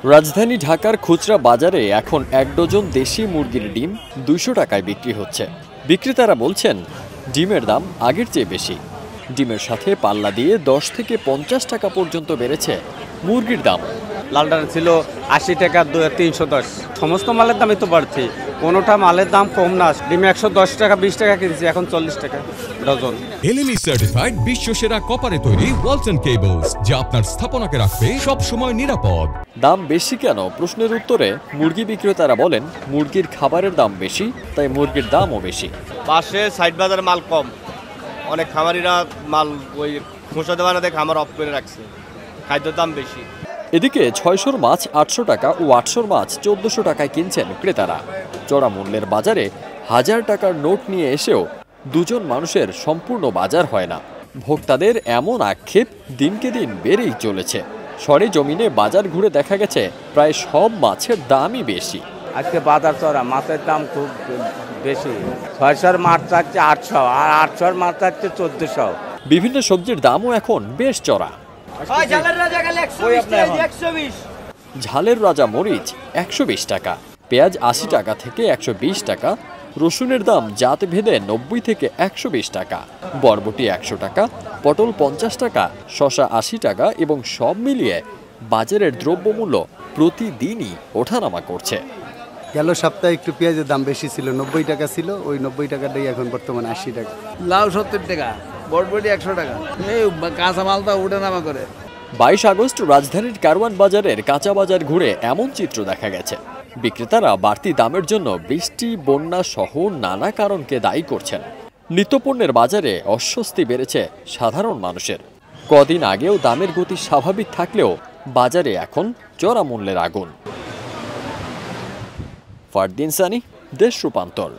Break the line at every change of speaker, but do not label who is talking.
রাজধানী ঢাকার খুচরা বাজারে এখন ১ ডজন দেশি মুরগির ডিম ২০০ টাকায় বিক্রি হচ্ছে। বিক্রেতারা বলছেন ডিমের দাম আগের চেয়ে বেশি। ডিমের সাথে পাল্লা দিয়ে ১০ থেকে ৫০ টাকা পর্যন্ত বেড়েছে মুরগির দাম।
লালটা ছিল ৮০ টাকা, ৩১০। সমস্ত মালের দামই তো বাড়ছে, কোনোটা মালের দাম কম না। ডিম ১১০ টাকা ২০ টাকা কিনছি, এখন ৪০ টাকা ডজন।
এলএমই সার্টিফাইড বিশ্বসেরা কপারে তৈরি ওয়ালটন কেবলস, যা আপনার স্থাপনাকে রাখবে সব সময় নিরাপদ।
দাম বেশি কেন প্রশ্নের উত্তরে মুরগি বিক্রেতারা বলেন মুরগির খাবারের দাম বেশি, তাই মুরগির দামও বেশি।
পাশে সাইড বাজারে মাল কম, অনেক খামারিরা মাল ওই খোসা দেওয়ানা দেখে খামার অফ করে রাখছে, খাদ্যের দাম বেশি।
এদিকে ৬০০ মাছ ৮০০ টাকা ও ৮০০ মাছ ১৪০০ টাকায় কিনছেন ক্রেতারা। চড়া মূল্যের বাজারে ১০০০ টাকার নোট নিয়ে এসেও দুজন মানুষের সম্পূর্ণ বাজার হয় না। ভোক্তাদের এমন আক্ষেপ দিনকে দিন বেড়েই চলেছে। সরেজমিনে বাজার ঘুরে দেখা গেছে প্রায় সব মাছের দামই বেশি।
আজকে বাজার চড়া, মাছের দাম খুব বেশি। ৬০০ মাছ চাচ্ছে ৮০০, আর ৮০০ মাছ চাচ্ছে ১৪০০।
বিভিন্ন সবজির দামও এখন বেশ চড়া। ঝালের রাজা মরিচ ১২০ টাকা, পেঁয়াজ ৮০ টাকা থেকে ১২০ টাকা, রসুনের দাম জাত ভেদে ৯০ থেকে ১২০ টাকা, বরবটি ১০০ টাকা, পটল ৫০ টাকা, শসা ৮০ টাকা এবং সব মিলিয়ে বাজারের দ্রব্যমূল্য প্রতিদিনই ওঠানামা করছে।
গেল সপ্তাহে একটু পেঁয়াজের দাম বেশি ছিল, ৯০ টাকা ছিল, ওই ৯০ টাকাটাই এখন বর্তমানে ৮০ টাকা।
লাউ ৭০ টাকা, বরবটি ১০০ টাকা, এই কাঁচা মালটা উঠানামা করে।
২২ আগস্ট রাজধানীর কারওয়ান বাজারের কাঁচা বাজার ঘুরে এমন চিত্র দেখা গেছে। বিক্রেতারা বাড়তি দামের জন্য বৃষ্টি, বন্যা সহ নানা কারণকে দায়ী করছেন। নিত্যপণ্যের বাজারে অস্বস্তি বেড়েছে সাধারণ মানুষের। কদিন আগেও দামের গতি স্বাভাবিক থাকলেও বাজারে এখন চড়া মূল্যের আগুন। ফারদিন সানি, দেশ রূপান্তর।